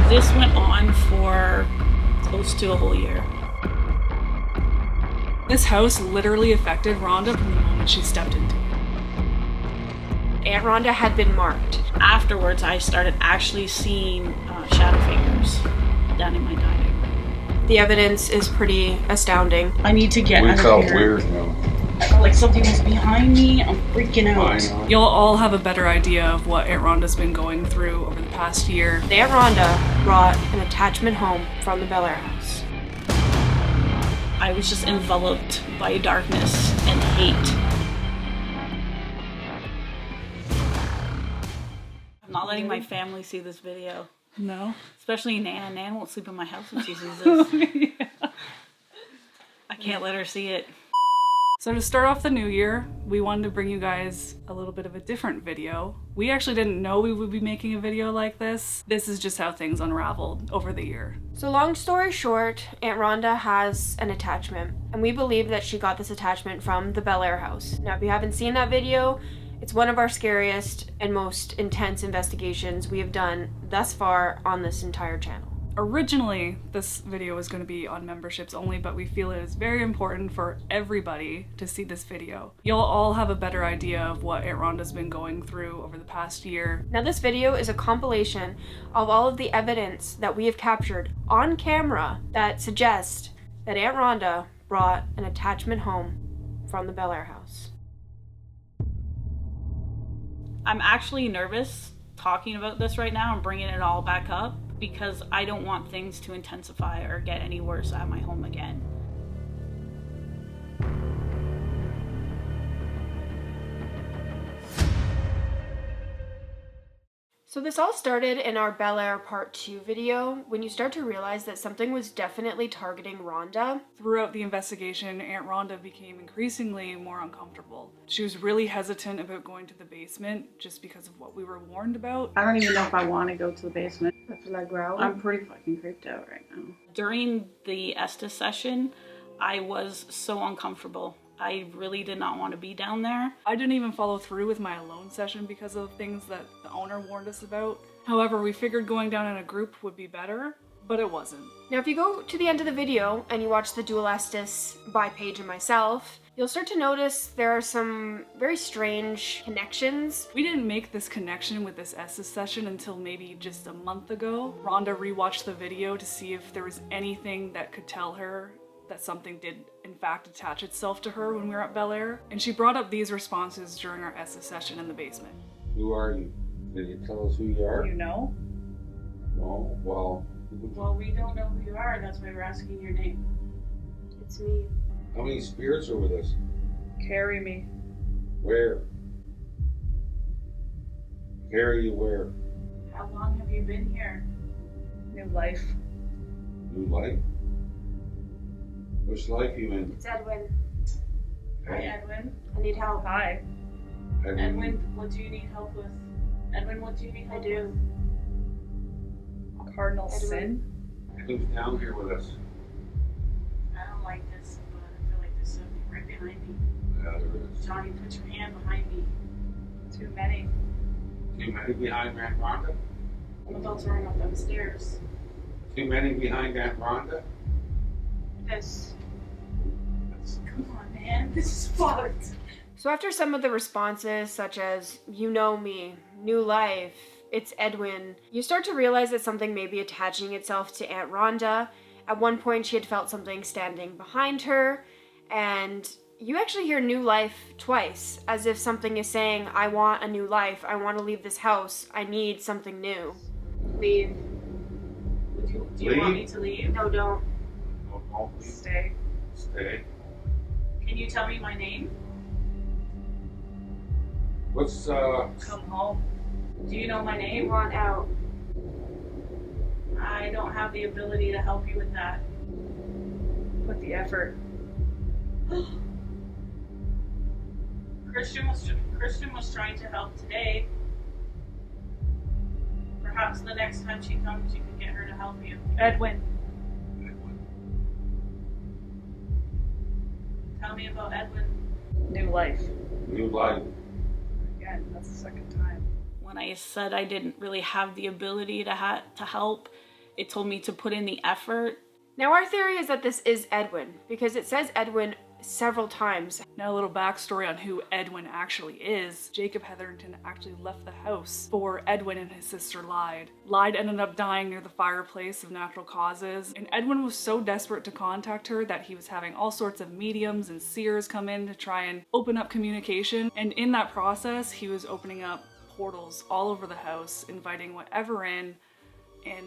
This went on for close to a whole year. This house literally affected Rhonda from the moment she stepped into it. Aunt Ronda had been marked. Afterwards, I started actually seeing shadow figures down in my dining room. The evidence is pretty astounding. I need to get We out of felt here. weird now. I felt like something was behind me. I'm freaking out. I know. You'll all have a better idea of what Aunt Rhonda's been going through over the past year. Aunt Ronda brought an attachment home from the Bel Air house. I was just enveloped by darkness and hate. I'm not letting my family see this video. No? Especially Nan. Nan won't sleep in my house when she sees this. Yeah. I can't let her see it. So to start off the new year, we wanted to bring you guys a little bit of a different video. We actually didn't know we would be making a video like this. This is just how things unraveled over the year. So long story short, Aunt Ronda has an attachment, and we believe that she got this attachment from the Bel Air house. Now, if you haven't seen that video, it's one of our scariest and most intense investigations we have done thus far on this entire channel. Originally, this video was going to be on memberships only, but we feel it is very important for everybody to see this video. You'll all have a better idea of what Aunt Rhonda's been going through over the past year. Now, this video is a compilation of all of the evidence that we have captured on camera that suggest that Aunt Ronda brought an attachment home from the Bel Air house. I'm actually nervous talking about this right now and bringing it all back up because I don't want things to intensify or get any worse at my home again. So this all started in our Bel Air Part 2 video when you start to realize that something was definitely targeting Rhonda. Throughout the investigation, Aunt Rhonda became increasingly more uncomfortable. She was really hesitant about going to the basement just because of what we were warned about. I don't even know if I want to go to the basement. I feel like growling. I'm pretty fucking creeped out right now. During the Estes session, I was so uncomfortable. I really did not want to be down there. I didn't even follow through with my alone session because of things that the owner warned us about. However, we figured going down in a group would be better, but it wasn't. Now, if you go to the end of the video and you watch the dual Estes by Paige and myself, you'll start to notice there are some very strange connections. We didn't make this connection with this Estes session until maybe just a month ago. Rhonda rewatched the video to see if there was anything that could tell her that something did in fact attach itself to her when we were at Bel Air, and she brought up these responses during our Estes session in the basement. Who are you? Can you tell us who you are? You know? No, well, Well, we don't know who you are, that's why we're asking your name. It's me. how many spirits are with us? Carry me. Where? Carry you where? How long have you been here? New life. New life? Which life you in? It's Edwin. Hi, Edwin. I need help. Hi. Edwin, what do you need help with? Edwin, what do you need help with? Cardinal Edwin. sin. Who's down here with us? I don't like this, but I feel like there's something right behind me. Yeah, there is. Johnny, put your hand behind me. Too many. Too many behind Aunt Ronda? I'm about to run up them stairs. Too many behind Aunt Ronda? This. Come on, man. This is fucked. So after some of the responses, such as, you know me, new life, it's Edwin, you start to realize that something may be attaching itself to Aunt Ronda. At one point, she had felt something standing behind her, and you actually hear new life twice, as if something is saying, I want a new life, I want to leave this house, I need something new. Leave. Do you want me to leave? No, don't. No, don't leave. Stay. Stay. Can you tell me my name? What's, Come home. Do you know my You name? want out. I don't have the ability to help you with that. Put the effort. Christian was trying to help today. Perhaps the next time she comes, you can get her to help you. Edwin. Tell me about Edwin. New life. new life? Again, that's the second time. When I said I didn't really have the ability to help, It told me to put in the effort. Now our theory is that this is Edwin, because it says Edwin several times. Now a little backstory on who Edwin actually is. Jacob Hetherington actually left the house before Edwin and his sister lied. Lied ended up dying near the fireplace of natural causes, and Edwin was so desperate to contact her that he was having all sorts of mediums and seers come in to try and open up communication, and in that process he was opening up portals all over the house, inviting whatever in, and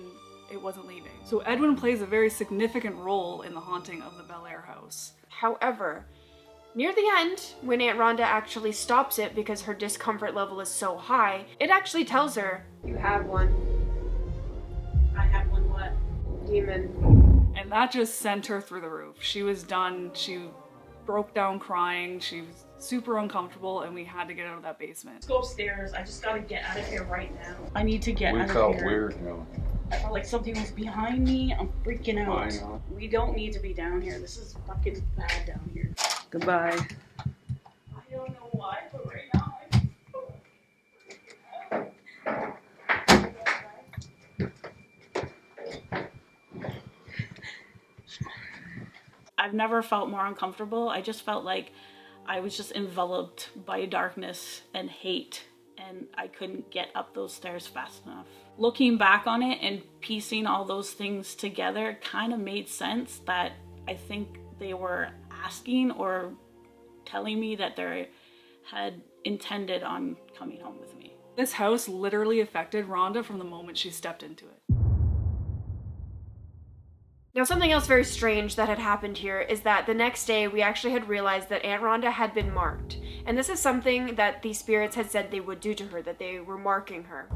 it wasn't leaving. So Edwin plays a very significant role in the haunting of the Bel Air house. However, near the end, when Aunt Ronda actually stops it because her discomfort level is so high, it actually tells her, you have one. I had one what? Demon. And that just sent her through the roof. She was done. She broke down crying. She was super uncomfortable, and we had to get out of that basement. Let's go upstairs. I just gotta get out of here right now. I need to get We out of felt here. weird, you know. I felt like something was behind me. I'm freaking out. I know. We don't need to be down here. This is fucking bad down here. Goodbye. I don't know why, but right now I've never felt more uncomfortable. I just felt like I was just enveloped by darkness and hate, and I couldn't get up those stairs fast enough. Looking back on it and piecing all those things together kind of made sense that I think they were asking or telling me that they had intended on coming home with me. This house literally affected Rhonda from the moment she stepped into it. Now, something else very strange that had happened here is that the next day we actually had realized that Aunt Ronda had been marked. And this is something that the spirits had said they would do to her, that they were marking her.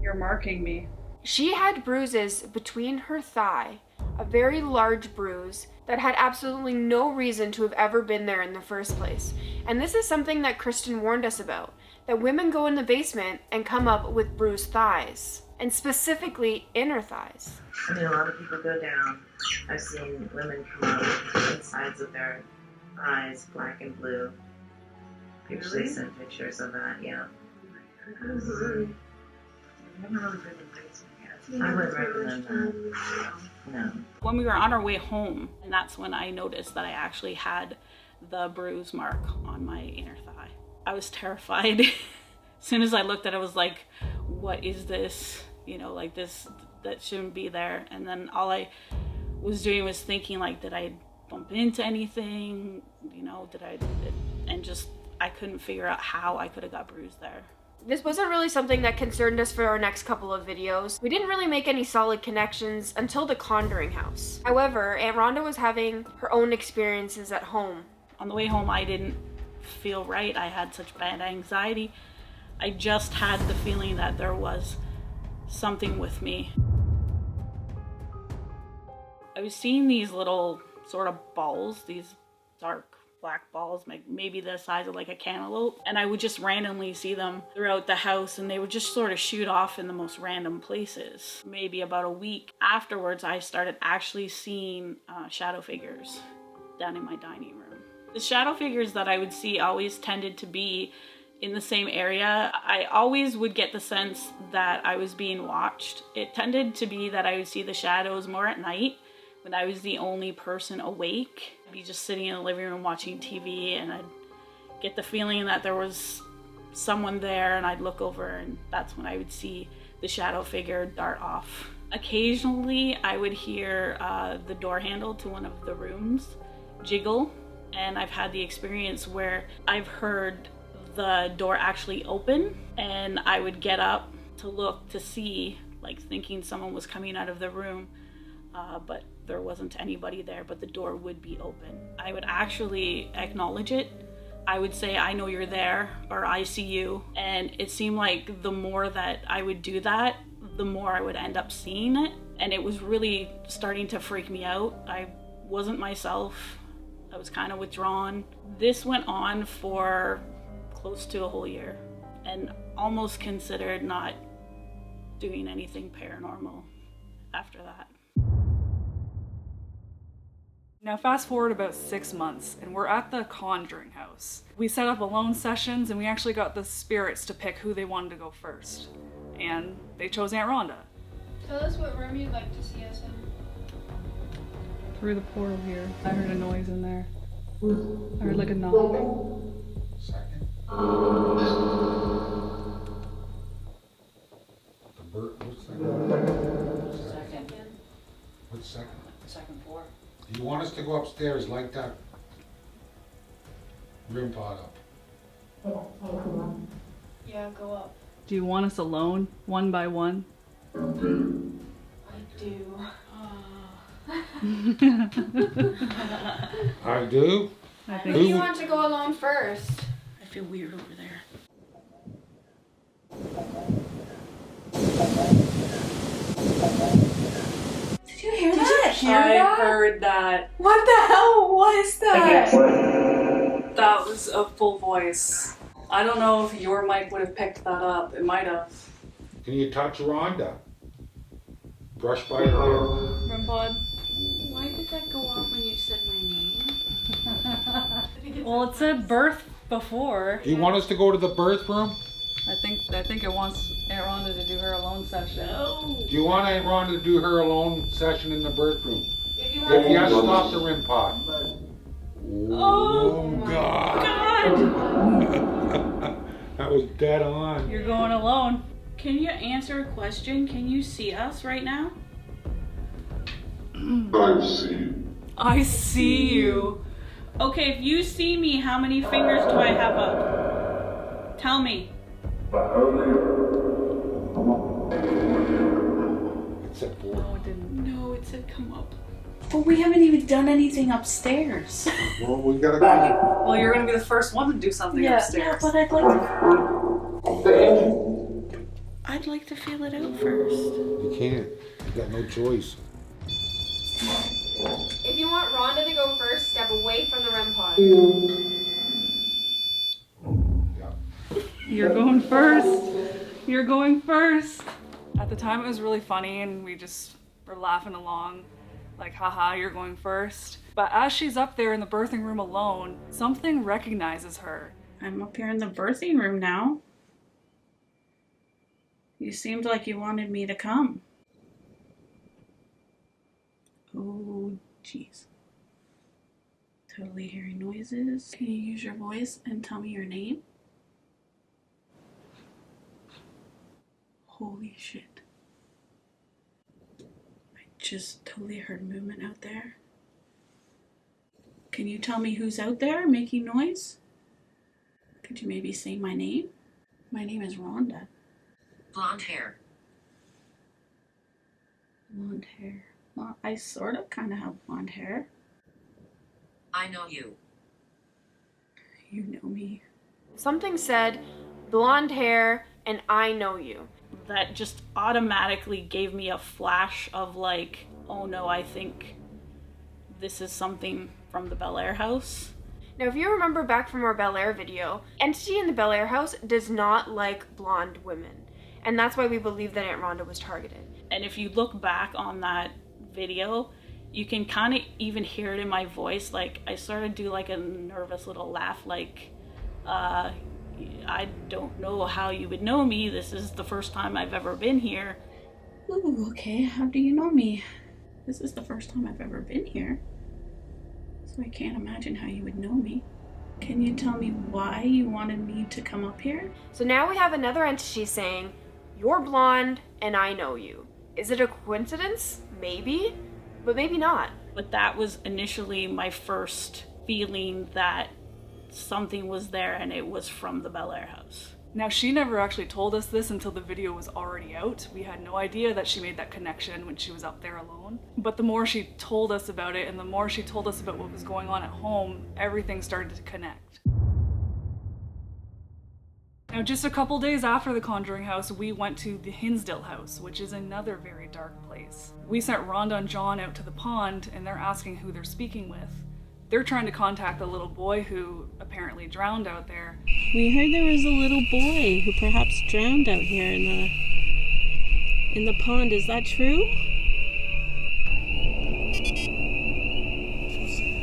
You're marking me. She had bruises between her thigh, a very large bruise that had absolutely no reason to have ever been there in the first place. And this is something that Kristen warned us about, that women go in the basement and come up with bruised thighs, and specifically inner thighs. I mean, a lot of people go down. I've seen women come up with insides of their eyes, black and blue. People usually send pictures of that, yeah. I've never really been in basement yet. I wouldn't recommend that. No. When we were on our way home, and that's when I noticed that I actually had the bruise mark on my inner thigh. I was terrified. As soon as I looked at it, I was like, what is this? You know, like this, that shouldn't be there. And then all I was doing was thinking, like, did I bump into anything? You know, and just, I couldn't figure out how I could have got bruised there. This wasn't really something that concerned us for our next couple of videos. We didn't really make any solid connections until the Conjuring house. However, Aunt Ronda was having her own experiences at home. On the way home, I didn't feel right. I had such bad anxiety. I just had the feeling that there was something with me. I was seeing these little sort of balls, these dark black balls, maybe the size of like a cantaloupe, and I would just randomly see them throughout the house, and they would just sort of shoot off in the most random places. Maybe about a week afterwards, I started actually seeing shadow figures down in my dining room. The shadow figures that I would see always tended to be in the same area. I always would get the sense that I was being watched. It tended to be that I would see the shadows more at night when I was the only person awake. I'd be just sitting in the living room watching TV, and I'd get the feeling that there was someone there, and I'd look over, and that's when I would see the shadow figure dart off. Occasionally I would hear the door handle to one of the rooms jiggle, and I've had the experience where I've heard the door actually open, and I would get up to look to see, like thinking someone was coming out of the room, but there wasn't anybody there, but the door would be open. I would actually acknowledge it. I would say, I know you're there, or I see you. And it seemed like the more that I would do that, the more I would end up seeing it. And it was really starting to freak me out. I wasn't myself. I was kind of withdrawn. This went on for close to a whole year, and almost considered not doing anything paranormal after that. Now fast forward about 6 months, and we're at the Conjuring house. We set up alone sessions, and we actually got the spirits to pick who they wanted to go first. And they chose Aunt Ronda. Tell us what room you'd like to see us in. Through the portal here. I heard a noise in there. I heard like a knock. Second. The bird, what's that? Second. What's second? Second floor. Do you want us to go upstairs like that? Rim pod up. Yeah, go up. Do you want us alone, one by one? I do. I do? I Who think do you want to go alone first? I feel weird over there. Did you hear that? I heard that. What the hell was that? That was a full voice. I don't know if your mic would have picked that up. It might have. Can you touch Rhonda? Brush by her hair. REM pod? Why did that go off when you said my name? Well, it said birth before. Do you want us to go to the birth room? I think it wants Aunt Ronda to do her alone session. No. Do you want Aunt Ronda to do her alone session in the birth room? If you If yes, want stop the rim pod. Oh, God. That was dead on. You're going alone. Can you answer a question? Can you see us right now? I see you. Okay, if you see me, how many fingers do I have up? Tell me. It said four. No, it didn't. No, it said come up. But we haven't even done anything upstairs. Well, we gotta go. Well, you're gonna be the first one to do something Yeah, upstairs. but I'd like to feel it out first. You can't. You got no choice. If you want Rhonda to go first, step away from the REM pod. Yeah. You're going first. You're going first. At the time, it was really funny, and we just were laughing along. Like, haha, you're going first. But as she's up there in the birthing room alone, something recognizes her. I'm up here in the birthing room now. You seemed like you wanted me to come. Oh, jeez. Totally hearing noises. Can you use your voice and tell me your name? Holy shit. I just totally heard movement out there. Can you tell me who's out there making noise? Could you maybe say my name? My name is Rhonda. Blonde hair. Blonde hair. Well, I sort of kind of have blonde hair. I know you. You know me. Something said, blonde hair, and I know you. That just automatically gave me a flash of like, oh no, I think this is something from the Bel Air house. Now, if you remember back from our Bel Air video, Entity in the Bel Air house does not like blonde women. And that's why we believe that Aunt Ronda was targeted. And if you look back on that video, you can kind of even hear it in my voice. Like, I sort of do like a nervous little laugh, like, I don't know how you would know me. This is the first time I've ever been here. Ooh, okay, how do you know me? This is the first time I've ever been here. So I can't imagine how you would know me. Can you tell me why you wanted me to come up here? So now we have another entity saying, you're blonde and I know you. Is it a coincidence? Maybe, but maybe not. But that was initially my first feeling that something was there, and it was from the Bel Air house. Now, she never actually told us this until the video was already out. We had no idea that she made that connection when she was up there alone. But the more she told us about it, and the more she told us about what was going on at home, everything started to connect. Now, just a couple days after the Conjuring house, we went to the Hinsdale house, which is another very dark place. We sent Rhonda and John out to the pond, and they're asking who they're speaking with. They're trying to contact the little boy who apparently drowned out there. We heard there was a little boy who perhaps drowned out here in the pond. Is that true?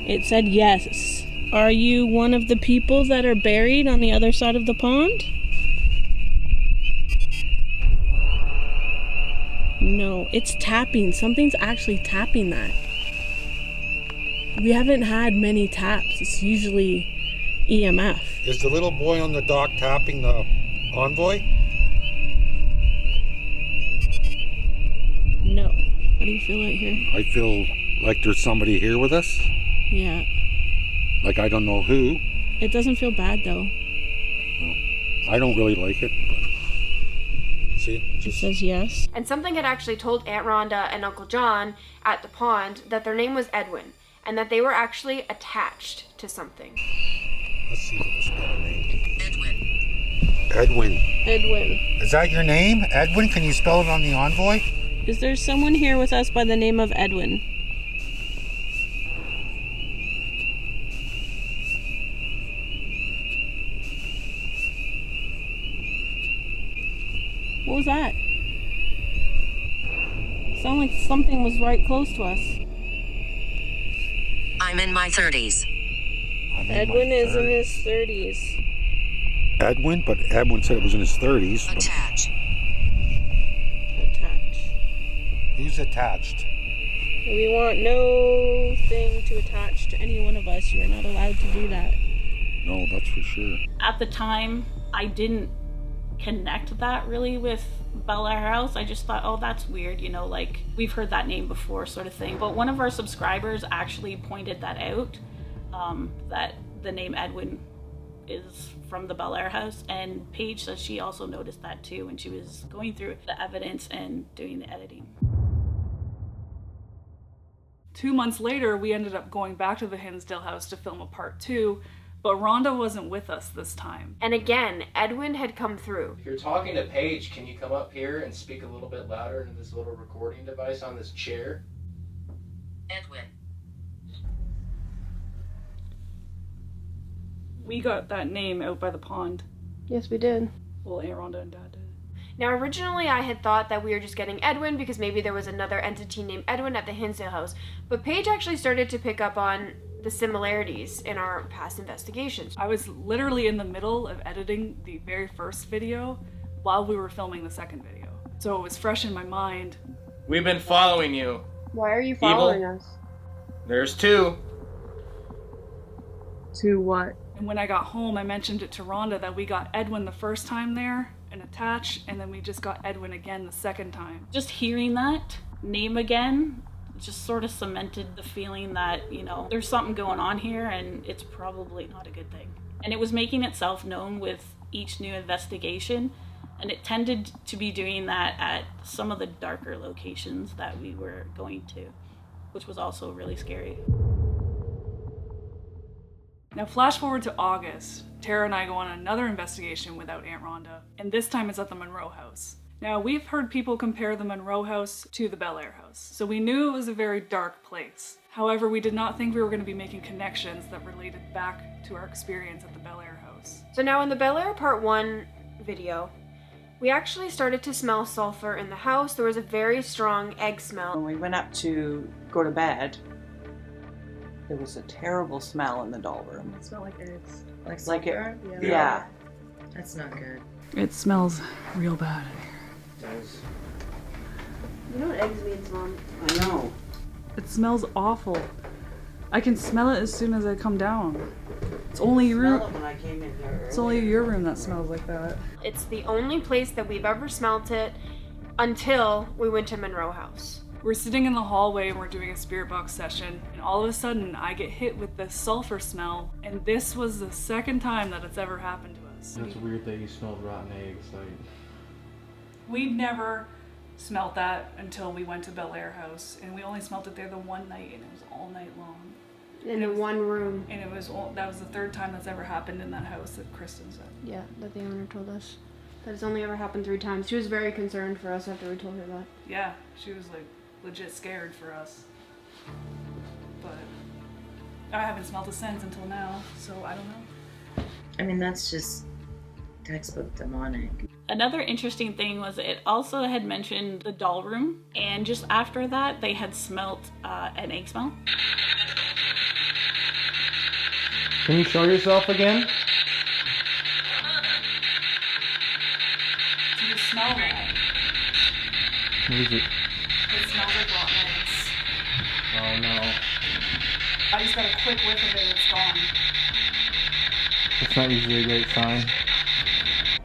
It said yes. Are you one of the people that are buried on the other side of the pond? No, it's tapping. Something's actually tapping that. We haven't had many taps. It's usually EMF. Is the little boy on the dock tapping the envoy? No. What do you feel like here? I feel like there's somebody here with us. Yeah. Like I don't know who. It doesn't feel bad though. I don't really like it. But see, It says yes. And something had actually told Aunt Ronda and Uncle John at the pond that their name was Edwin, and that they were actually attached to something. let's see if it'll spell a name. Edwin. Edwin. Is that your name? Edwin? Can you spell it on the envoy? Is there someone here with us by the name of Edwin? What was that? Sounded like something was right close to us. I'm in my 30s. Edwin is in his 30s. Edwin? But Edwin said it was in his 30s. But Attach. Attach. who's attached? We want no thing to attach to any one of us. You are not allowed to do that. No, that's for sure. At the time, I didn't connect that really with Bel Air House. I just thought, oh, that's weird, you know, like we've heard that name before sort of thing. But one of our subscribers actually pointed that out, that the name Edwin is from the Bel Air House, and Paige says she also noticed that too when she was going through the evidence and doing the editing. 2 months later, we ended up going back to the Hinsdale house to film a part 2, but Rhonda wasn't with us this time. And again, Edwin had come through. If you're talking to Paige, can you come up here and speak a little bit louder into this little recording device on this chair? Edwin. We got that name out by the pond. Yes, we did. Well, Aunt Ronda and Dad did. Now, originally I had thought that we were just getting Edwin because maybe there was another entity named Edwin at the Hinsdale house, but Paige actually started to pick up on the similarities in our past investigations. I was literally in the middle of editing the very first video while we were filming the second video. So it was fresh in my mind. We've been following you. Why are you following us? There's two. To what? And when I got home, I mentioned it to Rhonda that we got Edwin the first time there and attached, and then we just got Edwin again the second time. Just hearing that name again just sort of cemented the feeling that, you know, there's something going on here and it's probably not a good thing. And it was making itself known with each new investigation, and it tended to be doing that at some of the darker locations that we were going to, which was also really scary. Now flash forward to August. Tara and I go on another investigation without Aunt Ronda, and this time it's at the Monroe house. Now we've heard people compare the Monroe house to the Bel Air house, so we knew it was a very dark place. However, we did not think we were going to be making connections that related back to our experience at the Bel Air house. So now in the Bel Air Part 1 video, we actually started to smell sulfur in the house. There was a very strong egg smell. When we went up to go to bed, there was a terrible smell in the doll room. It smelled like eggs. Like Like it- sulfur? Yeah. That's not good. It smells real bad. Does. You know what eggs means, Mom? I know. It smells awful. I can smell it as soon as I come down. It's only your Smell room. it when I came in here. It's only your room that smells like that. It's the only place that we've ever smelt it until we went to Monroe house. We're sitting in the hallway and we're doing a spirit box session, and all of a sudden I get hit with this sulfur smell, and this was the second time that it's ever happened to us. It's weird that you smelled rotten eggs. Like, We'd never smelt that until we went to Bel Air house, and we only smelt it there the one night, and it was all night long. In one room. And it was that was the third time that's ever happened in that house that Kristen said. Yeah, that the owner told us. That has only ever happened 3 times. She was very concerned for us after we told her that. Yeah, she was like legit scared for us. But I haven't smelled it since until now, so I don't know. I mean, that's just textbook demonic. Another interesting thing was it also had mentioned the doll room, and just after that they had smelt an egg smell. can you show yourself again? Do you smell that? What is it? Oh no. I just got a quick whiff of it and it's gone. That's not usually a great sign.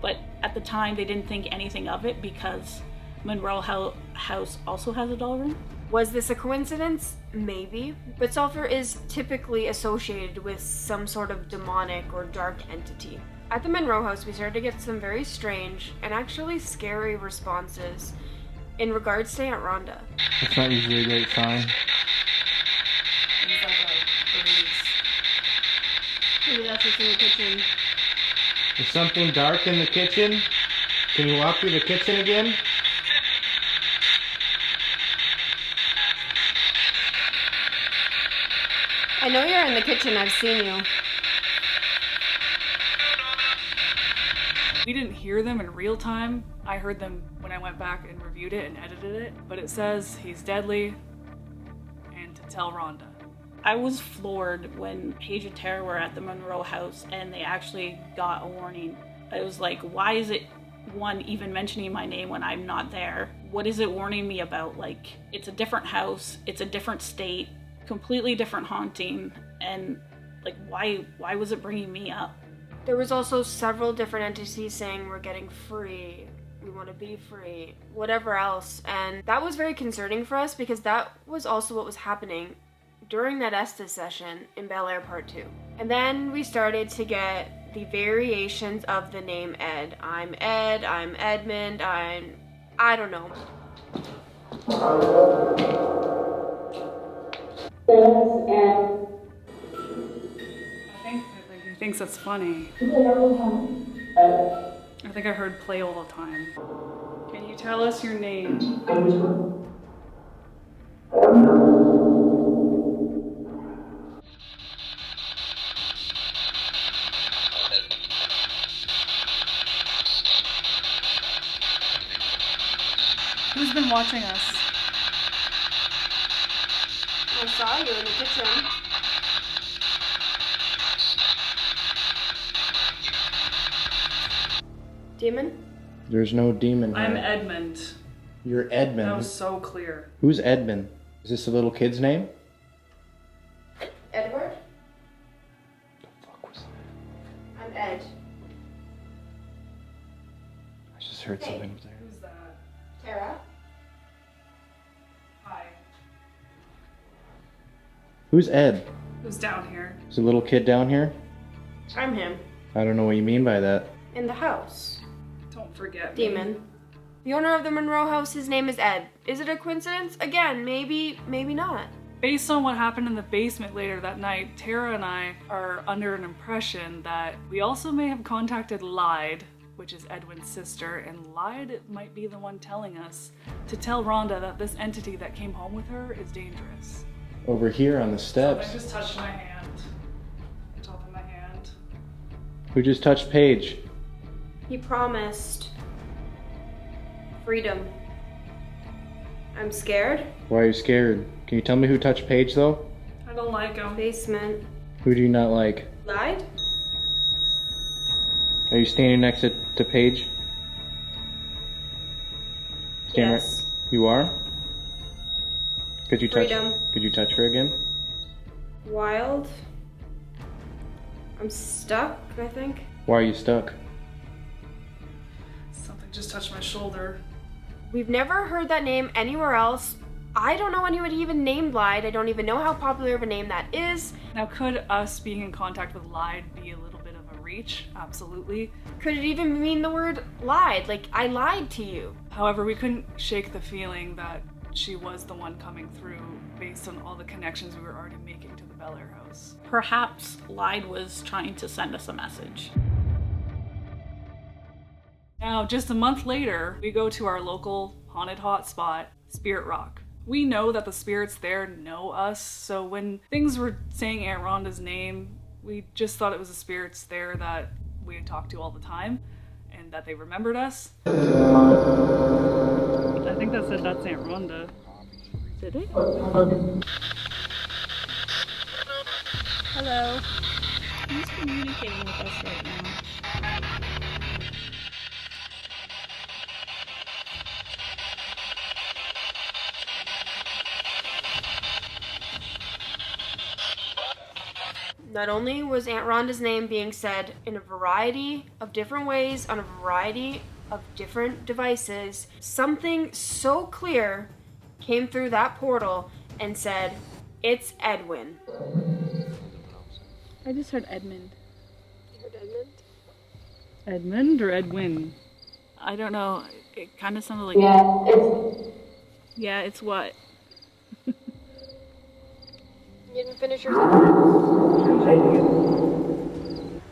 But at the time, they didn't think anything of it because Monroe House also has a doll room. Was this a coincidence? Maybe. But sulfur is typically associated with some sort of demonic or dark entity. At the Monroe house, we started to get some very strange and actually scary responses in regards to Aunt Ronda. That's not usually a great sign. It's like a breeze. Maybe that's what's in the kitchen. Is something dark in the kitchen? Can you walk through the kitchen again? I know you're in the kitchen, I've seen you. We didn't hear them in real time. I heard them when I went back and reviewed it and edited it. But it says he's deadly and to tell Rhonda. I was floored when Paige and Tara were at the Monroe house and they actually got a warning. I was like, why is it one even mentioning my name when I'm not there? What is it warning me about? Like, it's a different house, it's a different state, completely different haunting, and like, why was it bringing me up? There was also several different entities saying we're getting free, we want to be free, whatever else. And that was very concerning for us because that was also what was happening during that Estes session in Bel Air Part 2. And then we started to get the variations of the name Ed. I'm Ed, I'm Edmund, I don't know. He thinks that's funny. I think I heard play all the time. Can you tell us your name? Who's been watching us? I saw you in the kitchen. Demon? There's no demon here. I'm Edmund. You're Edmund. That was so clear. Who's Edmund? Is this a little kid's name? Edward? The fuck was that? I'm Ed. I just heard Hey. something there. Who's that? Tara? Hi. Who's Ed? Who's down here? Is a little kid down here? I'm him. I don't know what you mean by that. In the house. Don't forget me. Demon. The owner of the Monroe house, his name is Ed. Is it a coincidence? Again, maybe not. Based on what happened in the basement later that night, Tara and I are under an impression that we also may have contacted Lyde, which is Edwin's sister, and Lyde might be the one telling us to tell Rhonda that this entity that came home with her is dangerous. Over here on the steps. I just touched my hand. Top of my hand. Who just touched Paige? He promised freedom. I'm scared. Why are you scared? Can you tell me who touched Paige though? I don't like him. Basement. Who do you not like? Lied? Are you standing next to Paige? Stand Yes. Right. You are? Could you touch? Freedom. Could you touch her again? Wild. I'm stuck, I think. Why are you stuck? Something just touched my shoulder. We've never heard that name anywhere else. I don't know anyone even named Lyde. I don't even know how popular of a name that is. Now, could us being in contact with Lyde be a little bit of a reach? Absolutely. Could it even mean the word lied? Like, I lied to you. However, we couldn't shake the feeling that she was the one coming through based on all the connections we were already making to the Bel Air house. Perhaps Lyde was trying to send us a message. Now, just a month later, we go to our local haunted hotspot, Spirit Rock. We know that the spirits there know us, so when things were saying Aunt Ronda's name, we just thought it was the spirits there that we had talked to all the time, and that they remembered us. I think that said that's Aunt Ronda. Did it? Hello. Who's communicating with us right now? Not only was Aunt Ronda's name being said in a variety of different ways on a variety of different devices, something so clear came through that portal and said, "It's Edwin." I just heard Edmund. You heard Edmund? Edmund or Edwin? I don't know. It kind of sounded like... Yeah, it's what? You didn't finish your sentence.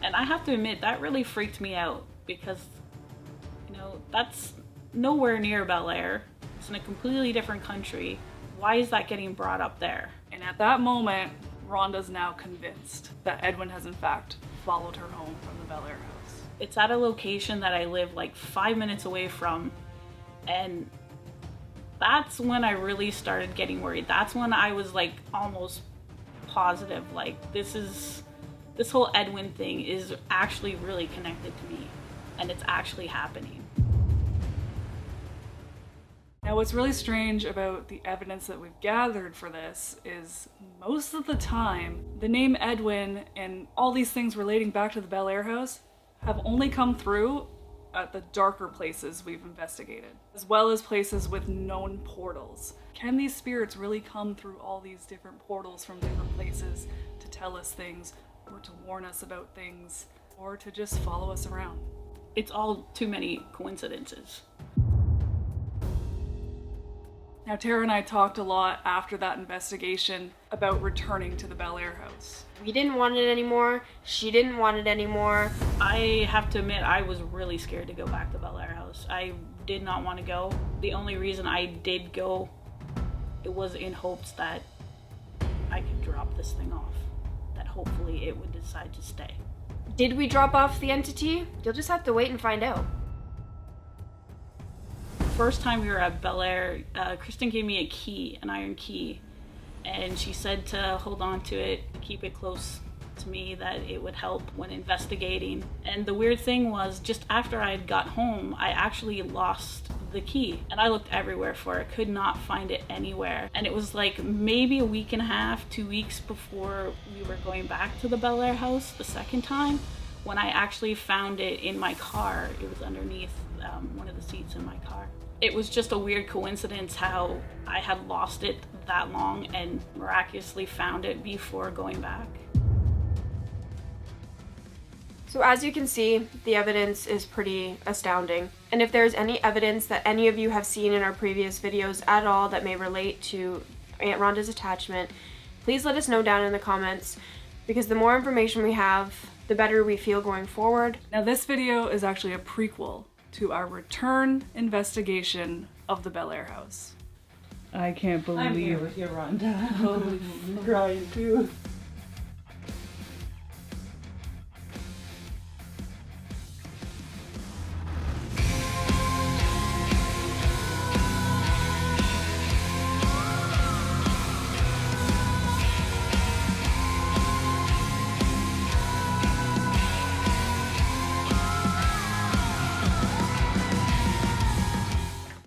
And I have to admit, that really freaked me out because, you know, that's nowhere near Bel Air. It's in a completely different country. Why is that getting brought up there? And at that moment, Rhonda's now convinced that Edwin has in fact followed her home from the Bel Air house. It's at a location that I live like 5 minutes away from, and that's when I really started getting worried. That's when I was like almost positive, like this whole Edwin thing is actually really connected to me and it's actually happening. Now what's really strange about the evidence that we've gathered for this is most of the time the name Edwin and all these things relating back to the Bel Air house have only come through at the darker places we've investigated, as well as places with known portals. Can these spirits really come through all these different portals from different places to tell us things, or to warn us about things, or to just follow us around? It's all too many coincidences. Now Tara and I talked a lot after that investigation about returning to the Bel Air house. We didn't want it anymore. She didn't want it anymore. I have to admit, I was really scared to go back to Bel Air house. I did not want to go. The only reason I did go, it was in hopes that I could drop this thing off, that hopefully it would decide to stay. Did we drop off the entity? You'll just have to wait and find out. First time we were at Bel Air, Kristen gave me a key, an iron key, and she said to hold on to it, keep it close to me, that it would help when investigating. And the weird thing was, just after I had got home, I actually lost the key, and I looked everywhere for it, could not find it anywhere. And it was like maybe a week and a half, 2 weeks before we were going back to the Bel Air house the second time, when I actually found it in my car. It was underneath one of the seats in my car. It was just a weird coincidence how I had lost it that long and miraculously found it before going back. So as you can see, the evidence is pretty astounding. And if there's any evidence that any of you have seen in our previous videos at all that may relate to Aunt Ronda's attachment, please let us know down in the comments, because the more information we have, the better we feel going forward. Now this video is actually a prequel to our return investigation of the Bel Air house. I can't believe... I'm here with you, Rhonda. I'm crying too.